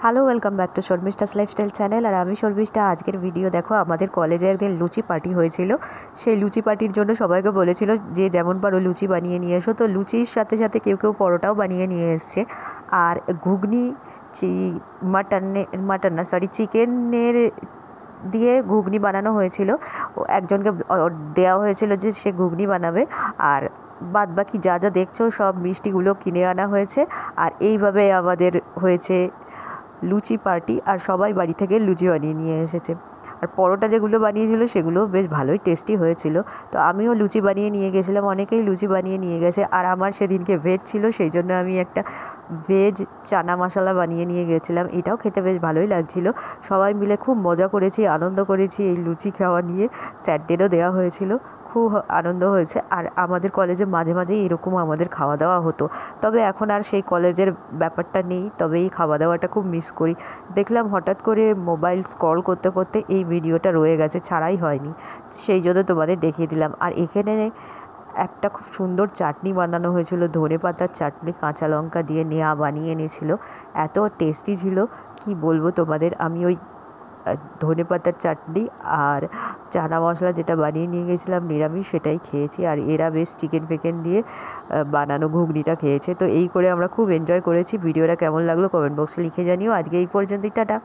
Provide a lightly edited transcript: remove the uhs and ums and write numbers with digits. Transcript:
Hello, welcome back to Sharmistha's lifestyle channel. আর আমি শর্মিষ্ঠা। আজকের ভিডিও দেখো, আমাদের কলেজে একদিন লুচি পার্টি হয়েছিল। সেই লুচি পার্টির জন্য সবাইকে বলেছিল যে যেমন পারো লুচি বানিয়ে নিয়ে এসো। তো লুচির সাথে সাথে কেউ কেউ পরোটাও বানিয়ে নিয়ে এসছে। আর ঘুগনি মাটন না সরি চিকেনের দিয়ে ঘুগনি বানানো হয়েছিল। ও একজনকে দেওয়া হয়েছিল যে সে ঘুগনি বানাবে। আর বাদ বাকি যা যা দেখছো সব মিষ্টিগুলো কিনে আনা হয়েছে। আর এইভাবে আমাদের হয়েছে লুচি পার্টি। আর সবাই বাড়ি থেকে লুচি বানিয়ে নিয়ে এসেছে। আর পরোটা যেগুলো বানিয়েছিল সেগুলো বেশ ভালোই টেস্টি হয়েছিল। তো আমিও লুচি বানিয়ে নিয়ে গেছিলাম, অনেকেই লুচি বানিয়ে নিয়ে গেছে। আর আমার সেদিনকে ভেজ ছিল, সেই জন্য আমি একটা ভেজ চানা মশলা বানিয়ে নিয়ে গেছিলাম। এটাও খেতে বেশ ভালোই লাগছিল। সবাই মিলে খুব মজা করেছি, আনন্দ করেছি এই লুচি খাওয়া নিয়ে। স্যারদেরও দেওয়া হয়েছিল, খুব আনন্দ হয়েছে। আর আমাদের কলেজে মাঝে মাঝেই এরকম আমাদের খাওয়া দাওয়া হতো। তবে এখন আর সেই কলেজের ব্যাপারটা নেই, তবে এই খাওয়া দাওয়াটা খুব মিস করি। দেখলাম হঠাৎ করে মোবাইল স্ক্রল করতে করতে এই ভিডিওটা রয়ে গেছে, ছাড়াই হয়নি, সেই জন্য তোমাদের দেখিয়ে দিলাম। আর এখানে একটা খুব সুন্দর চাটনি বানানো হয়েছিল, ধনেপাতার চাটনি, কাঁচা লঙ্কা দিয়ে নেওয়া বানিয়ে এনেছিল। এত টেস্টি ছিল কি বলবো তোমাদের। আমি ওই ধনেপাতার চাটনি আর চানা মশলা যেটা বানিয়ে নিয়ে গেছিলাম নিরামিষ, সেটাই খেয়েছি। আর এরা বেশ চিকেন ফেকেন দিয়ে বানানো ঘুগনিটা খেয়েছে। তো এই করে আমরা খুব এনজয় করেছি। ভিডিওটা কেমন লাগলো কমেন্ট বক্সে লিখে জানিও। আজকে এই পর্যন্তই, টাটা।